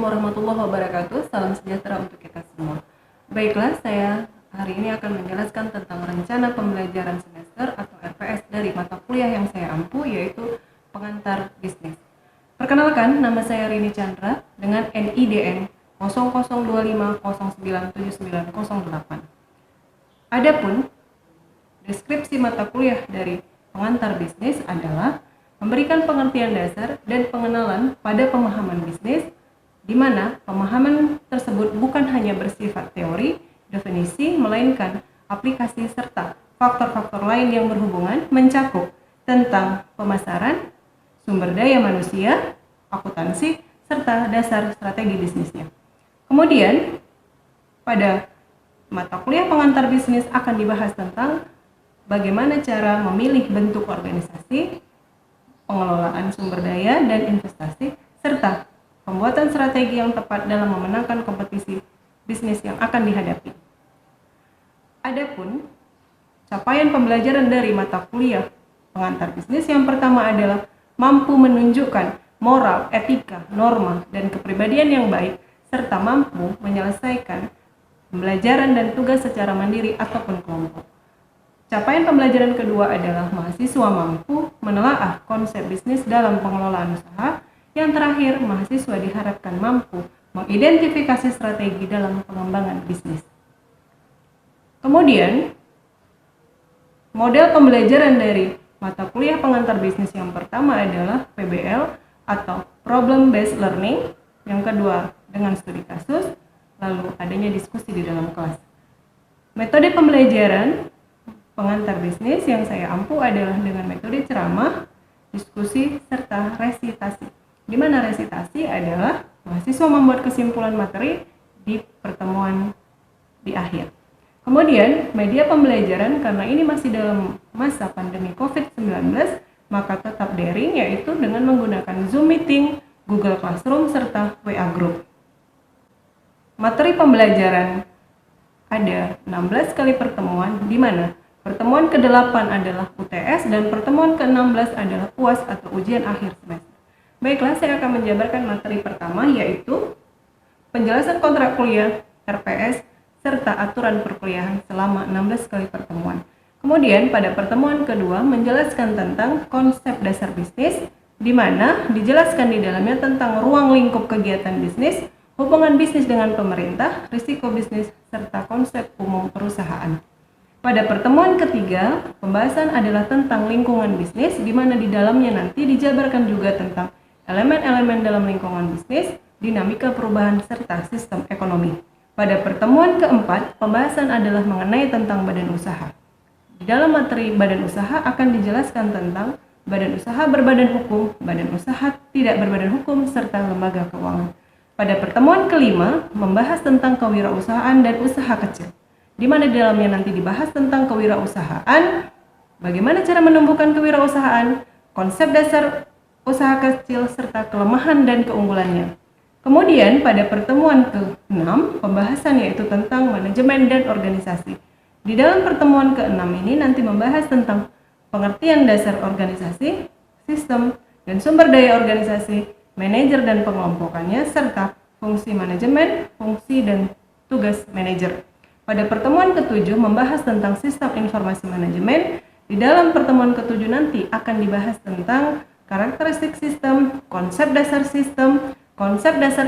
warahmatullahi wabarakatuh. Salam sejahtera untuk kita semua. Baiklah, saya hari ini akan menjelaskan tentang rencana pembelajaran semester atau RPS dari mata kuliah yang saya ampu, yaitu pengantar bisnis. Perkenalkan, nama saya Rini Chandra dengan NIDN 0025097908. Adapun deskripsi mata kuliah dari pengantar bisnis adalah memberikan pengertian dasar dan pengenalan pada pemahaman bisnis, di mana pemahaman tersebut bukan hanya bersifat teori, definisi, melainkan aplikasi serta faktor-faktor lain yang berhubungan mencakup tentang pemasaran, sumber daya manusia, akuntansi, serta dasar strategi bisnisnya. Kemudian, pada mata kuliah pengantar bisnis akan dibahas tentang bagaimana cara memilih bentuk organisasi, pengelolaan sumber daya dan investasi, serta pembuatan strategi yang tepat dalam memenangkan kompetisi bisnis yang akan dihadapi. Adapun capaian pembelajaran dari mata kuliah pengantar bisnis yang pertama adalah mampu menunjukkan moral, etika, norma, dan kepribadian yang baik, serta mampu menyelesaikan pembelajaran dan tugas secara mandiri ataupun kelompok. Capaian pembelajaran kedua adalah mahasiswa mampu menelaah konsep bisnis dalam pengelolaan usaha. Yang terakhir, mahasiswa diharapkan mampu mengidentifikasi strategi dalam pengembangan bisnis. Kemudian, model pembelajaran dari mata kuliah pengantar bisnis yang pertama adalah PBL atau Problem Based Learning, yang kedua dengan studi kasus, lalu adanya diskusi di dalam kelas. Metode pembelajaran pengantar bisnis yang saya ampu adalah dengan metode ceramah, diskusi, serta resitasi. Di mana resitasi adalah mahasiswa membuat kesimpulan materi di pertemuan di akhir. Kemudian, media pembelajaran karena ini masih dalam masa pandemi COVID-19, maka tetap daring, yaitu dengan menggunakan Zoom Meeting, Google Classroom, serta WA Group. Materi pembelajaran ada 16 kali pertemuan, di mana pertemuan ke-8 adalah UTS dan pertemuan ke-16 adalah UAS atau ujian akhir semester. Baiklah, saya akan menjabarkan materi pertama, yaitu penjelasan kontrak kuliah, RPS, serta aturan perkuliahan selama 16 kali pertemuan. Kemudian pada pertemuan kedua menjelaskan tentang konsep dasar bisnis, di mana dijelaskan di dalamnya tentang ruang lingkup kegiatan bisnis, hubungan bisnis dengan pemerintah, risiko bisnis, serta konsep umum perusahaan. Pada pertemuan ketiga, pembahasan adalah tentang lingkungan bisnis, di mana di dalamnya nanti dijabarkan juga tentang elemen-elemen dalam lingkungan bisnis, dinamika perubahan, serta sistem ekonomi. Pada pertemuan keempat, pembahasan adalah mengenai tentang badan usaha. Di dalam materi badan usaha akan dijelaskan tentang badan usaha berbadan hukum, badan usaha tidak berbadan hukum, serta lembaga keuangan. Pada pertemuan kelima, membahas tentang kewirausahaan dan usaha kecil, di mana di dalamnya nanti dibahas tentang kewirausahaan, bagaimana cara menumbuhkan kewirausahaan, konsep dasar usaha kecil, serta kelemahan dan keunggulannya. Kemudian pada pertemuan ke-6, pembahasan yaitu tentang manajemen dan organisasi. Di dalam pertemuan ke-6 ini nanti membahas tentang pengertian dasar organisasi, sistem, dan sumber daya organisasi, manajer dan pengelompokannya, serta fungsi manajemen, fungsi dan tugas manajer. Pada pertemuan ke-7 membahas tentang sistem informasi manajemen. Di dalam pertemuan ke-7 nanti akan dibahas tentang karakteristik sistem, konsep dasar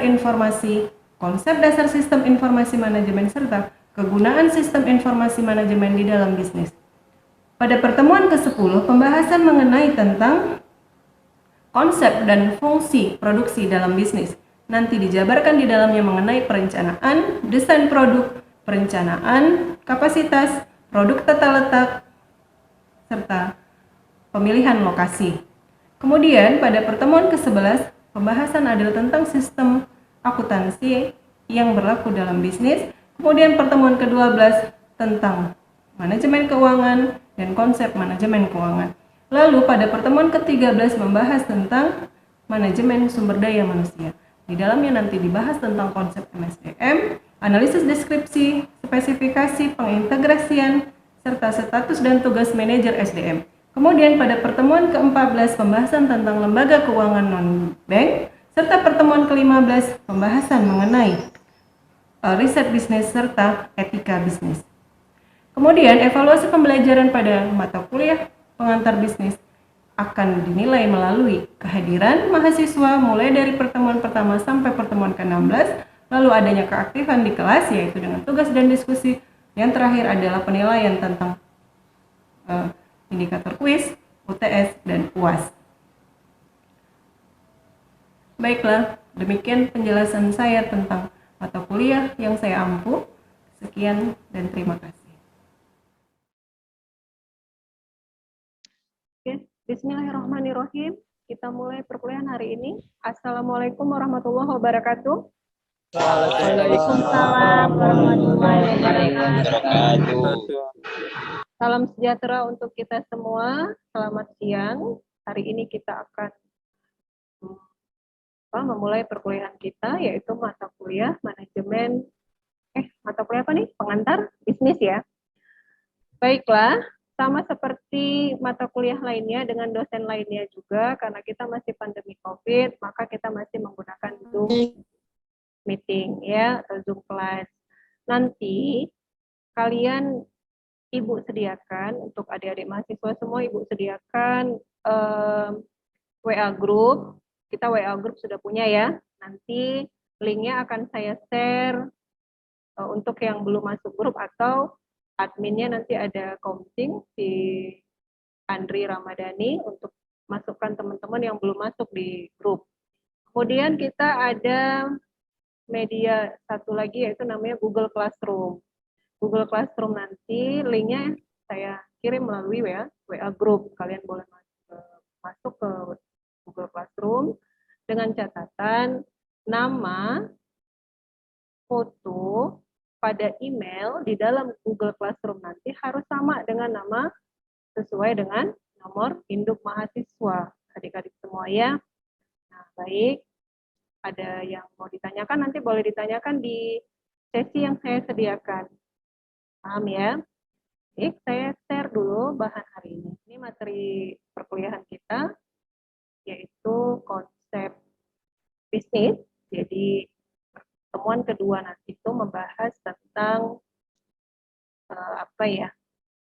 informasi, konsep dasar sistem informasi manajemen, serta kegunaan sistem informasi manajemen di dalam bisnis. Pada pertemuan ke-10 pembahasan mengenai tentang konsep dan fungsi produksi dalam bisnis. Nanti dijabarkan di dalamnya mengenai perencanaan, desain produk, perencanaan, kapasitas, produk tata letak, serta pemilihan lokasi. Kemudian pada pertemuan ke-11, pembahasan adalah tentang sistem akuntansi yang berlaku dalam bisnis. Kemudian pertemuan ke-12 tentang manajemen keuangan dan konsep manajemen keuangan. Lalu pada pertemuan ke-13 membahas tentang manajemen sumber daya manusia. Di dalamnya nanti dibahas tentang konsep MSDM, analisis deskripsi, spesifikasi, pengintegrasian, serta status dan tugas manajer SDM. Kemudian pada pertemuan ke-14 pembahasan tentang lembaga keuangan non-bank, serta pertemuan ke-15 pembahasan mengenai riset bisnis serta etika bisnis. Kemudian evaluasi pembelajaran pada mata kuliah pengantar bisnis akan dinilai melalui kehadiran mahasiswa mulai dari pertemuan pertama sampai pertemuan ke-16, lalu adanya keaktifan di kelas yaitu dengan tugas dan diskusi. Yang terakhir adalah penilaian tentang indikator kuis, UTS, dan UAS. Baiklah, demikian penjelasan saya tentang mata kuliah yang saya ampu. Sekian dan terima kasih. Oke, bismillahirrahmanirrahim. Kita mulai perkuliahan hari ini. Assalamualaikum warahmatullahi wabarakatuh. Waalaikumsalam warahmatullahi wabarakatuh. Salam sejahtera untuk kita semua. Selamat siang. Hari ini kita akan memulai perkuliahan kita, yaitu mata kuliah manajemen mata kuliah apa nih? Pengantar bisnis ya. Baiklah, sama seperti mata kuliah lainnya dengan dosen lainnya juga, karena kita masih pandemi COVID, maka kita masih menggunakan Zoom meeting ya, atau Zoom class. Nanti kalian Ibu sediakan untuk adik-adik mahasiswa semua, Ibu sediakan WA group. Kita WA group sudah punya ya. Nanti linknya akan saya share untuk yang belum masuk grup, atau adminnya nanti ada counting di Andri Ramadhani untuk masukkan teman-teman yang belum masuk di grup. Kemudian kita ada media satu lagi yaitu namanya Google Classroom. Google Classroom nanti linknya saya kirim melalui WA group. Kalian boleh masuk ke Google Classroom dengan catatan nama, foto, pada email di dalam Google Classroom nanti harus sama dengan nama sesuai dengan nomor induk mahasiswa. Adik-adik semua ya. Nah, baik. Ada yang mau ditanyakan, nanti boleh ditanyakan di sesi yang saya sediakan. Paham ya? Baik, saya share dulu bahan hari ini. Ini materi perkuliahan kita, yaitu konsep bisnis. Jadi, pertemuan kedua nanti itu membahas tentang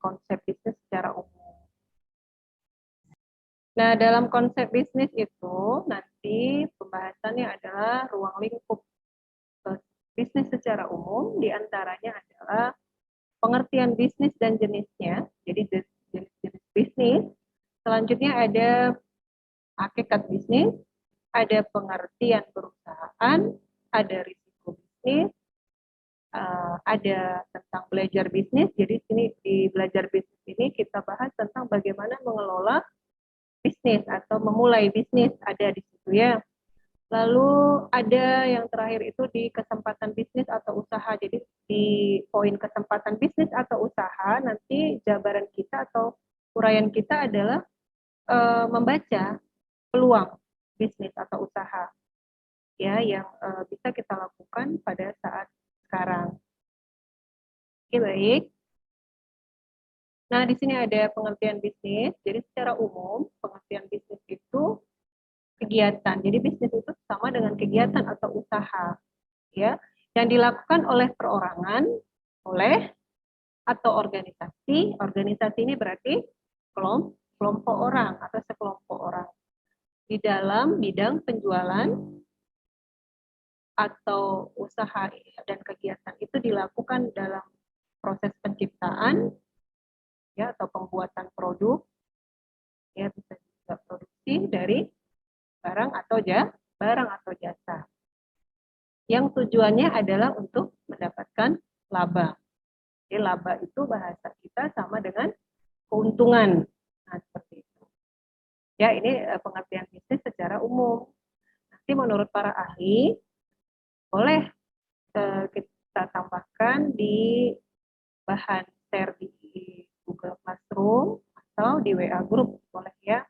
konsep bisnis secara umum. Nah, dalam konsep bisnis itu nanti pembahasannya adalah ruang lingkup bisnis secara umum, diantaranya adalah pengertian bisnis dan jenisnya, jadi jenis-jenis bisnis. Selanjutnya ada hakikat bisnis, ada pengertian perusahaan, ada risiko bisnis, ada tentang belajar bisnis. Jadi sini di belajar bisnis ini kita bahas tentang bagaimana mengelola bisnis atau memulai bisnis, ada di situ ya. Lalu ada yang terakhir itu di kesempatan bisnis atau usaha. Jadi di poin kesempatan bisnis atau usaha nanti jabaran kita atau uraian kita adalah membaca peluang bisnis atau usaha ya yang bisa kita lakukan pada saat sekarang. Oke, baik. Nah, di sini ada pengertian bisnis. Jadi secara umum pengertian bisnis itu kegiatan. Jadi bisnis itu sama dengan kegiatan atau usaha ya yang dilakukan oleh perorangan, oleh atau organisasi. Organisasi ini berarti kelompok orang atau sekelompok orang di dalam bidang penjualan atau usaha dan kegiatan itu dilakukan dalam proses penciptaan ya atau pembuatan produk ya, bisa juga produksi dari barang atau jasa. Yang tujuannya adalah untuk mendapatkan laba. Jadi laba itu bahasa kita sama dengan keuntungan. Nah, seperti itu. Ya, ini pengertian bisnis secara umum. Nanti menurut para ahli, boleh kita tambahkan di bahan share di Google Classroom atau di WA Group, boleh ya.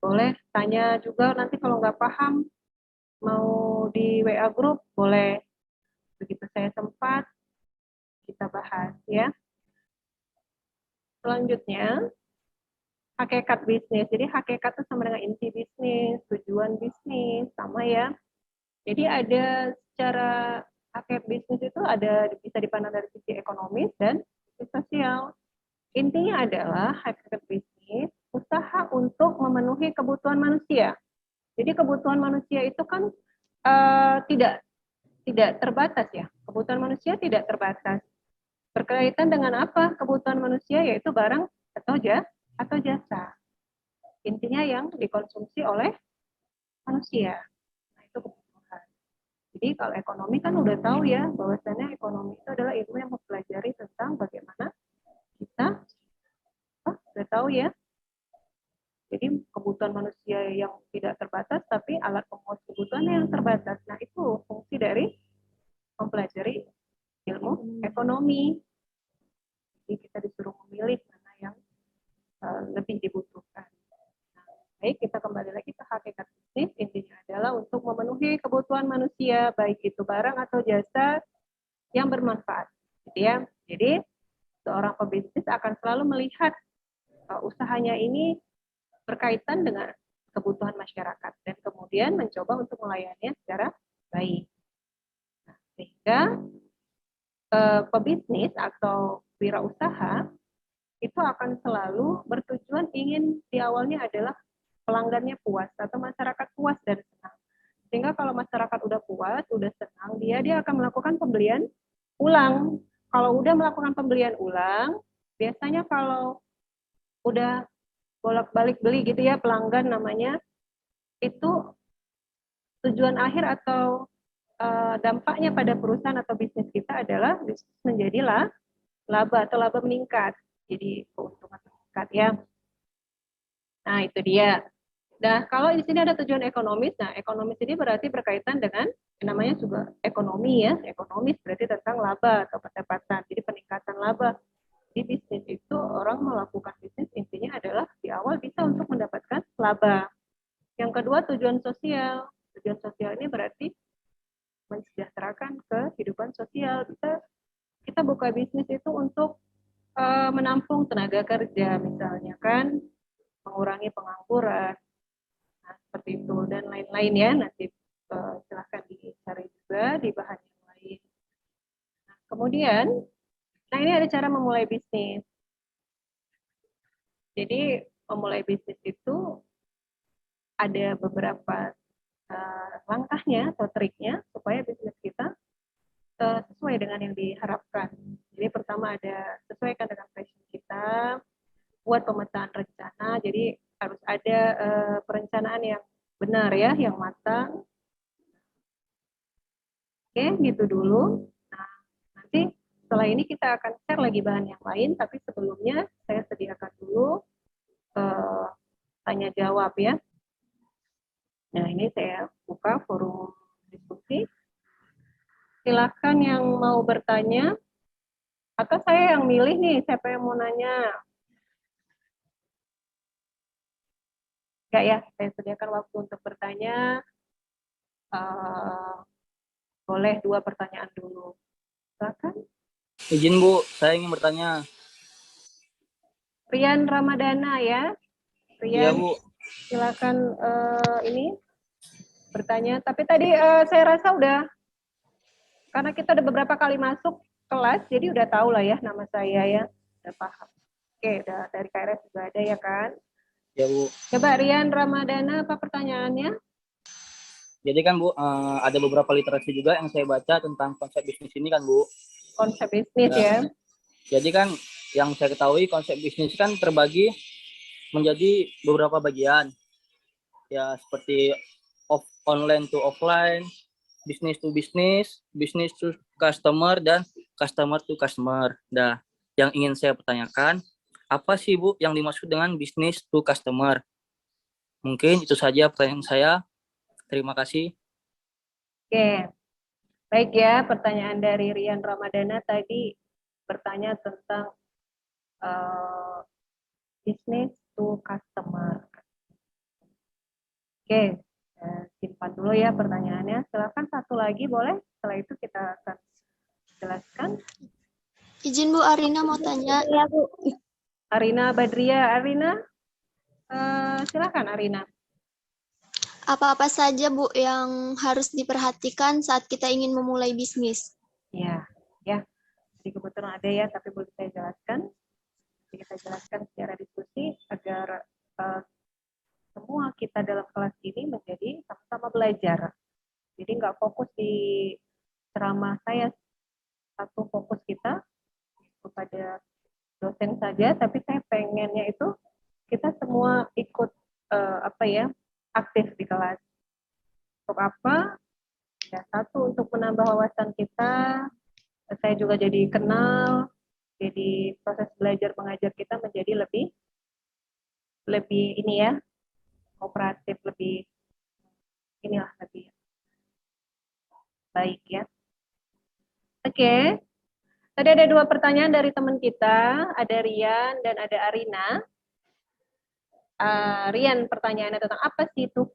Boleh tanya juga nanti kalau nggak paham mau di WA Group, boleh begitu saya sempat kita bahas ya. Selanjutnya hakikat bisnis. Jadi hakikat itu sama dengan inti bisnis, tujuan bisnis, sama ya. Jadi ada secara hakikat bisnis itu ada bisa dipandang dari sisi ekonomis dan sisi sosial. Intinya adalah hakikat bisnis usaha untuk memenuhi kebutuhan manusia. Jadi kebutuhan manusia itu kan tidak terbatas ya. Kebutuhan manusia tidak terbatas. Berkaitan dengan apa kebutuhan manusia, yaitu barang atau jasa. Intinya yang dikonsumsi oleh manusia. Nah, itu kebutuhan. Jadi kalau ekonomi kan udah tahu ya, bahwasannya ekonomi itu adalah ilmu yang mempelajari tentang bagaimana kita, udah tahu ya. Jadi kebutuhan manusia yang tidak terbatas, tapi alat pemenuh kebutuhannya yang terbatas. Nah, itu fungsi dari mempelajari ilmu ekonomi. Jadi kita disuruh memilih mana yang lebih dibutuhkan. Nah, baik, kita kembali lagi ke hakikat bisnis. Intinya adalah untuk memenuhi kebutuhan manusia, baik itu barang atau jasa yang bermanfaat. Gitu ya. Jadi seorang pebisnis akan selalu melihat usahanya ini berkaitan dengan kebutuhan masyarakat dan kemudian mencoba untuk melayaninya secara baik. Nah, sehingga pebisnis atau wirausaha itu akan selalu bertujuan ingin di awalnya adalah pelanggannya puas atau masyarakat puas dan senang. Sehingga kalau masyarakat udah puas, udah senang, dia akan melakukan pembelian ulang. Kalau udah melakukan pembelian ulang, biasanya kalau udah bolak-balik beli gitu ya pelanggan namanya, itu tujuan akhir atau dampaknya pada perusahaan atau bisnis kita adalah bisnis menjadi laba atau laba meningkat. Jadi keuntungan meningkat ya. Nah, itu dia. Nah, kalau di sini ada tujuan ekonomis, nah ekonomis ini berarti berkaitan dengan namanya juga ekonomi ya. Ekonomis berarti tentang laba atau pendapatan. Jadi peningkatan laba di bisnis itu, orang melakukan bisnis intinya adalah di awal bisa untuk mendapatkan laba. Yang kedua tujuan sosial. Tujuan sosial ini berarti mensejahterakan kehidupan sosial. Kita buka bisnis itu untuk menampung tenaga kerja misalnya kan, mengurangi pengangguran, nah, seperti itu dan lain-lain ya. Nanti silahkan dicari juga di bahan yang lain. Nah, kemudian, nah ini ada cara memulai bisnis. Jadi memulai bisnis itu ada beberapa langkahnya atau triknya supaya bisnis kita sesuai dengan yang diharapkan. Jadi pertama ada sesuaikan dengan passion kita, buat pemetaan rencana. Jadi harus ada perencanaan yang benar ya, yang matang. Oke, gitu dulu. Nah, nanti setelah ini kita akan share lagi bahan yang lain, tapi sebelumnya saya sediakan dulu tanya jawab ya. Nah, ini saya buka forum diskusi. Silakan yang mau bertanya, atau saya yang milih nih, siapa yang mau nanya? Enggak ya, saya sediakan waktu untuk bertanya. Boleh 2 pertanyaan dulu. Silakan. Izin Bu, saya ingin bertanya. Rian Ramadana ya. Iya Rian, Bu. silakan ini bertanya. Tapi tadi saya rasa udah, karena kita udah beberapa kali masuk kelas, jadi udah tahu lah ya nama saya ya. Udah paham. Oke, udah dari KRS juga ada ya kan? Ya Bu. Coba Rian Ramadana, apa pertanyaannya? Jadi kan Bu, ada beberapa literasi juga yang saya baca tentang konsep bisnis ini kan Bu. Konsep bisnis ya. Jadi kan yang saya ketahui konsep bisnis kan terbagi menjadi beberapa bagian. Ya seperti online to offline, business to business to customer, dan customer to customer. Nah, yang ingin saya pertanyakan, apa sih Bu yang dimaksud dengan business to customer? Mungkin itu saja pertanyaan saya. Terima kasih. Oke, baik ya, pertanyaan dari Rian Ramadana tadi bertanya tentang business to customer. Oke, simpan dulu ya pertanyaannya. Silakan satu lagi boleh, setelah itu kita akan jelaskan. Izin Bu, Arina mau tanya. Ya Bu. Arina Badria, Arina Silakan Arina. Apa-apa saja, Bu, yang harus diperhatikan saat kita ingin memulai bisnis? Ya, ya. Jadi kebetulan ada ya, tapi boleh saya jelaskan. Jadi kita jelaskan secara diskusi agar semua kita dalam kelas ini menjadi sama-sama belajar. Jadi nggak fokus di ceramah saya, satu fokus kita kepada dosen saja, tapi saya pengennya itu kita semua ikut aktif di kelas. Untuk apa? Ya, satu untuk menambah wawasan kita, saya juga jadi kenal, jadi proses belajar mengajar kita menjadi lebih ini ya, kooperatif, lebih inilah lebih baik ya. Oke. Tadi ada 2 pertanyaan dari teman kita, ada Rian dan ada Arina. Rian pertanyaannya tentang apa sih itu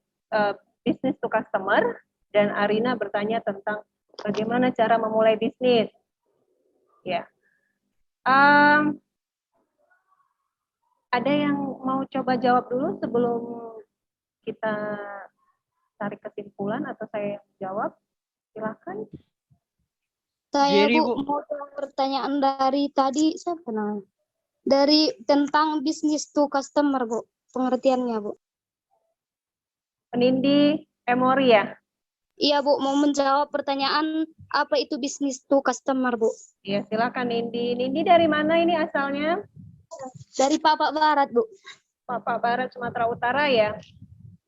business to customer, dan Arina bertanya tentang bagaimana cara memulai bisnis. Ya. Ada yang mau coba jawab dulu sebelum kita tarik kesimpulan atau saya yang jawab? Silakan. Saya, Jerry, Bu, Bu. mau jawab pertanyaan dari tadi, siapa namanya? Dari tentang business to customer, Bu. Pengertiannya, Bu. Penindi Emory ya? Iya, Bu, mau menjawab pertanyaan apa itu business to customer, Bu. Iya, silakan Nindi. Nindi dari mana ini asalnya? Dari Papak Barat, Bu. Papak Barat, Sumatera Utara ya?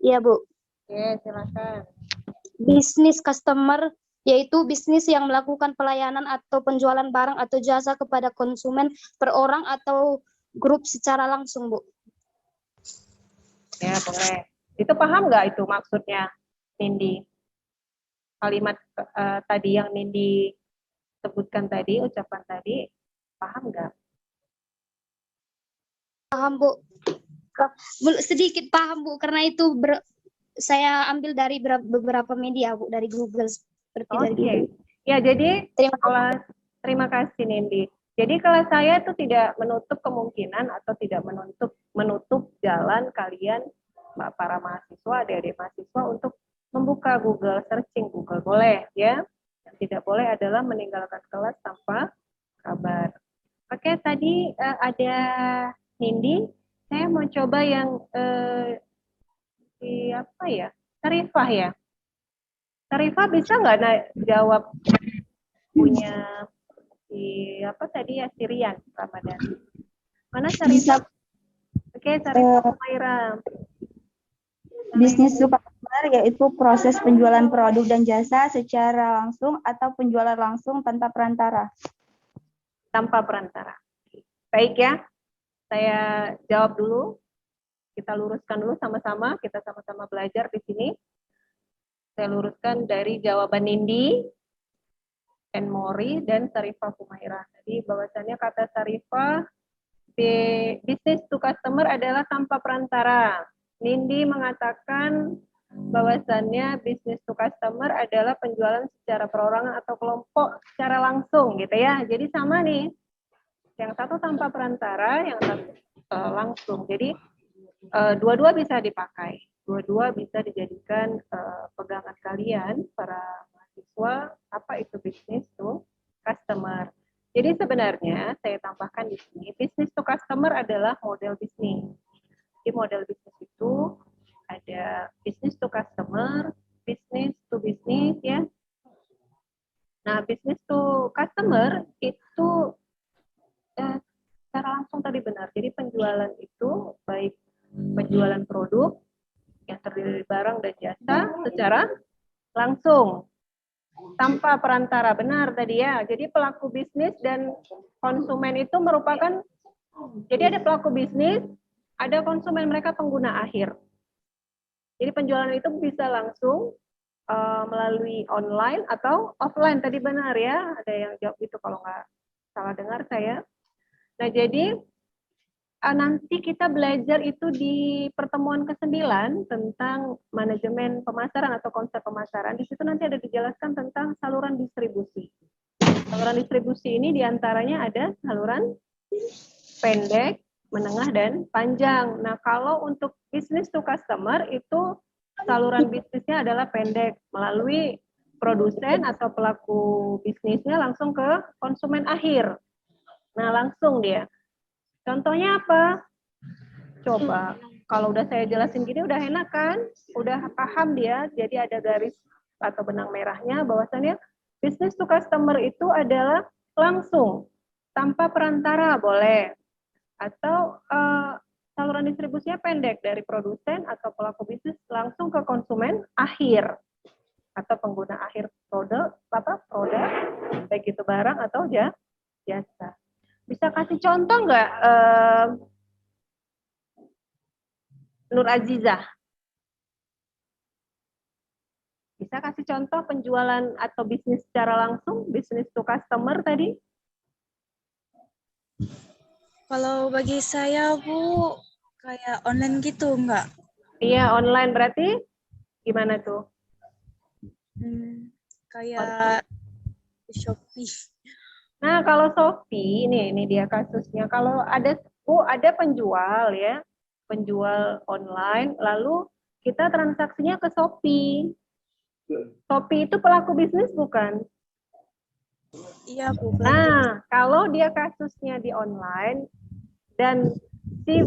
Iya, Bu. Oke, silakan. Business customer yaitu bisnis yang melakukan pelayanan atau penjualan barang atau jasa kepada konsumen per orang atau grup secara langsung, Bu. Ya, boleh. Itu paham nggak itu maksudnya, Nindi? Kalimat tadi yang Nindi sebutkan tadi, ucapan tadi, paham nggak? Paham, Bu. Sedikit paham, Bu, karena itu saya ambil dari beberapa media, Bu, dari Google. Seperti dari Google. Ya, jadi Terima kasih Nindi. Jadi kelas saya itu tidak menutup kemungkinan atau tidak menutup jalan kalian, para mahasiswa, adik-adik mahasiswa untuk membuka Google, searching Google, boleh ya. Yang tidak boleh adalah meninggalkan kelas tanpa kabar. Oke, tadi ada Nindi. Saya mau coba yang siapa ya? Sarifah ya. Sarifah bisa nggak jawab punya apa tadi ya, Sirian Ramadan. Mana Sarifah? Oke, Sarifah Humaira. Bisnis to customer yaitu proses penjualan produk dan jasa secara langsung atau penjualan langsung tanpa perantara. Tanpa perantara. Baik ya, saya jawab dulu. Kita luruskan dulu sama-sama, kita sama-sama belajar di sini. Saya luruskan dari jawaban Nindi, Mori, dan Sarifah Humaira. Jadi bahwasannya kata Sarifah, business to customer adalah tanpa perantara. Nindi mengatakan bahwasannya business to customer adalah penjualan secara perorangan atau kelompok secara langsung gitu ya. Jadi sama nih. Yang satu tanpa perantara, yang satu langsung. Jadi dua-dua bisa dipakai. Dua-dua bisa dijadikan pegangan kalian para mahasiswa apa itu business to customer. Jadi sebenarnya saya tambahkan di sini, business to customer adalah model bisnis. Di model bisnis itu ada business to customer, business to business ya. Nah, business to customer itu secara langsung tadi benar. Jadi penjualan itu baik penjualan produk yang terdiri dari barang dan jasa secara langsung tanpa perantara, benar tadi ya. Jadi pelaku bisnis dan konsumen itu merupakan, jadi ada pelaku bisnis, ada konsumen, mereka pengguna akhir. Jadi penjualan itu bisa langsung melalui online atau offline, tadi benar ya. Ada yang jawab itu kalau nggak salah dengar saya. Nah, jadi nanti kita belajar itu di pertemuan ke-9 tentang manajemen pemasaran atau konsep pemasaran. Di situ nanti ada dijelaskan tentang saluran distribusi. Saluran distribusi ini diantaranya ada saluran pendek, menengah, dan panjang. Nah, kalau untuk business to customer itu saluran bisnisnya adalah pendek, melalui produsen atau pelaku bisnisnya langsung ke konsumen akhir. Nah, langsung dia. Contohnya apa? Coba, kalau udah saya jelasin gini udah enak kan? Udah paham dia, jadi ada garis atau benang merahnya bahwasannya business to customer itu adalah langsung, tanpa perantara boleh. Atau saluran distribusinya pendek dari produsen atau pelaku bisnis langsung ke konsumen akhir atau pengguna akhir produk baik itu barang atau jasa. Bisa kasih contoh nggak, Nur Azizah? Bisa kasih contoh penjualan atau bisnis secara langsung, bisnis to customer tadi? Kalau bagi saya, Bu, kayak online gitu, enggak? Iya, online berarti gimana tuh? Kayak Shopee. Nah, kalau Shopee, ini dia kasusnya. Kalau ada penjual ya, penjual online, lalu kita transaksinya ke Shopee. Shopee itu pelaku bisnis bukan? Iya, Bu. Nah, kalau dia kasusnya di online dan si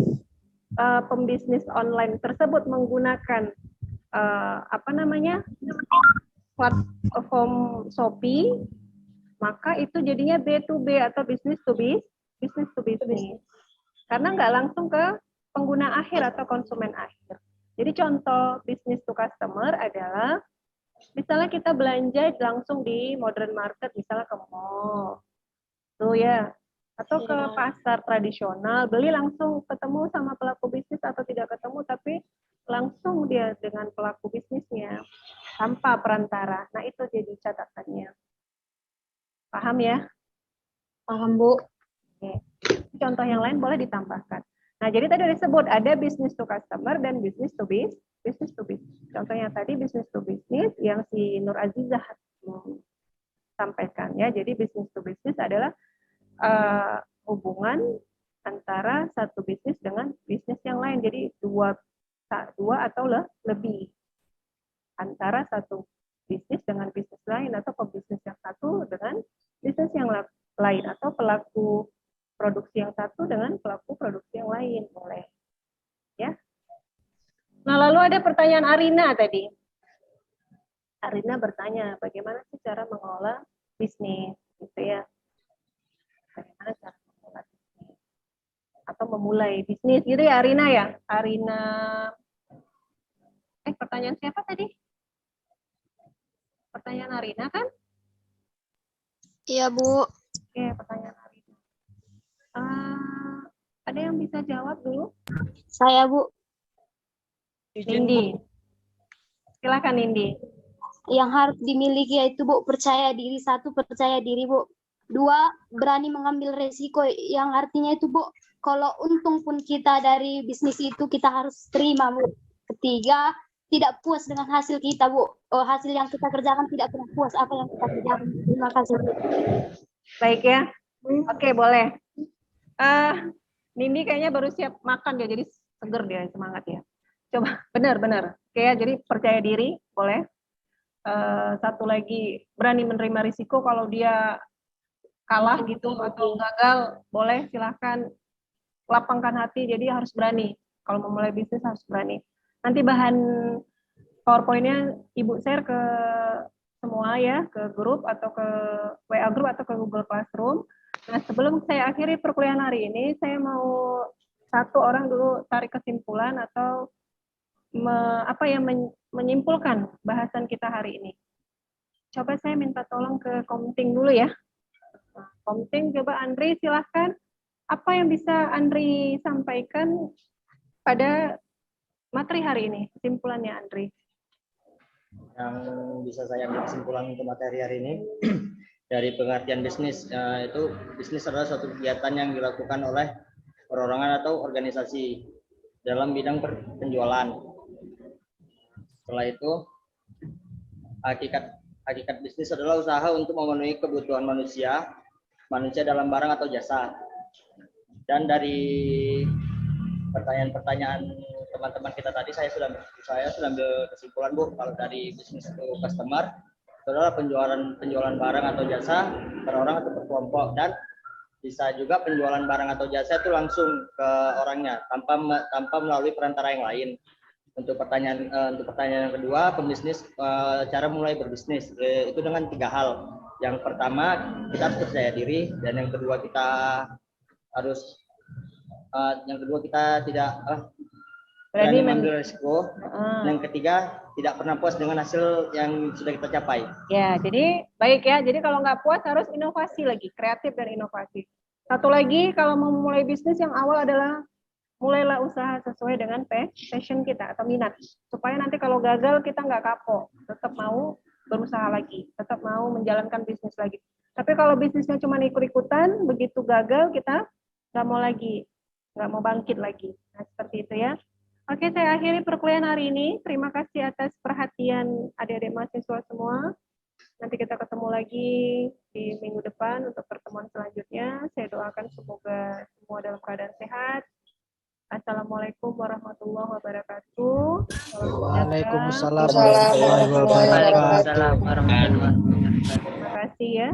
pembisnis online tersebut menggunakan platform Shopee, maka itu jadinya B2B atau business to business. Karena nggak langsung ke pengguna akhir atau konsumen akhir. Jadi contoh business to customer adalah misalnya kita belanja langsung di modern market, misalnya ke mall, tuh ya, atau ke pasar tradisional, beli langsung ketemu sama pelaku bisnis atau tidak ketemu, tapi langsung dia dengan pelaku bisnisnya tanpa perantara. Nah, itu jadi catatannya. Paham ya? Paham, Bu. Oke. Contoh yang lain boleh ditambahkan. Nah, jadi tadi disebut ada business to customer dan business to business. Contohnya tadi business to business yang si Nur Azizah sampaikan ya. Jadi business to business adalah hubungan antara satu bisnis dengan bisnis yang lain. Jadi dua atau lebih antara satu bisnis dengan bisnis lain atau pebisnis yang satu dengan bisnis yang lain atau pelaku produksi yang satu dengan pelaku produksi yang lain, boleh ya. Nah, lalu ada pertanyaan Arina tadi. Arina bertanya bagaimana sih cara mengelola bisnis gitu ya, bagaimana cara mengelola bisnis atau memulai bisnis gitu ya Arina ya. Arina, pertanyaan siapa tadi? Pertanyaan Arina kan? Iya, Bu. Oke, pertanyaan Arina. Ada yang bisa jawab dulu? Saya, Bu. Nindi. Silakan Nindi. Yang harus dimiliki yaitu, Bu, percaya diri. 1, percaya diri, Bu. 2, berani mengambil resiko, yang artinya itu, Bu, kalau untung pun kita dari bisnis itu kita harus terima, Bu. 3, tidak puas dengan hasil kita, Bu. Hasil yang kita kerjakan tidak pernah puas apa yang kita kerjakan. Terima kasih, Bu. Baik ya. Oke, boleh. Nindi kayaknya baru siap makan dia, jadi seger dia, semangat ya. Coba, benar. Oke ya, jadi percaya diri, boleh. 1 lagi, berani menerima risiko kalau dia kalah gitu atau gagal, boleh, silahkan lapangkan hati, jadi harus berani. Kalau memulai bisnis harus berani. Nanti bahan PowerPoint-nya Ibu share ke semua ya, ke grup atau ke WA group atau ke Google Classroom. Nah, sebelum saya akhiri perkuliahan hari ini, saya mau 1 orang dulu tarik kesimpulan atau menyimpulkan bahasan kita hari ini. Coba saya minta tolong ke Komting dulu ya. Komting, coba Andri silahkan. Apa yang bisa Andri sampaikan pada materi hari ini? Kesimpulannya Andri. Yang bisa saya ambil kesimpulan untuk materi hari ini dari pengertian bisnis, itu bisnis adalah suatu kegiatan yang dilakukan oleh perorangan atau organisasi dalam bidang penjualan. Setelah itu hakikat bisnis adalah usaha untuk memenuhi kebutuhan manusia dalam barang atau jasa. Dan dari pertanyaan-pertanyaan teman-teman kita tadi, saya sudah ambil kesimpulan, Bu, kalau dari bisnis to customer itu adalah penjualan barang atau jasa per orang atau per kelompok, dan bisa juga penjualan barang atau jasa itu langsung ke orangnya tanpa melalui perantara yang lain. Untuk pertanyaan yang kedua, pembisnis cara mulai berbisnis itu dengan 3 hal. Yang pertama, kita harus percaya diri, dan yang kedua kita tidak berani mengambil risiko. Yang ketiga, tidak pernah puas dengan hasil yang sudah kita capai. Ya, jadi baik ya. Jadi kalau nggak puas harus inovasi lagi, kreatif dan inovasi. Satu lagi, kalau mau mulai bisnis yang awal adalah mulailah usaha sesuai dengan passion kita atau minat. Supaya nanti kalau gagal kita nggak kapok, tetap mau berusaha lagi, tetap mau menjalankan bisnis lagi. Tapi kalau bisnisnya cuma ikut-ikutan, begitu gagal kita nggak mau lagi, nggak mau bangkit lagi. Nah, seperti itu ya. Oke, saya akhiri perkuliahan hari ini. Terima kasih atas perhatian adik-adik mahasiswa semua. Nanti kita ketemu lagi di minggu depan untuk pertemuan selanjutnya. Saya doakan semoga semua dalam keadaan sehat. Assalamualaikum warahmatullahi wabarakatuh. Waalaikumsalam warahmatullahi wabarakatuh. Waalaikumsalam warahmatullahi wabarakatuh. Terima kasih ya.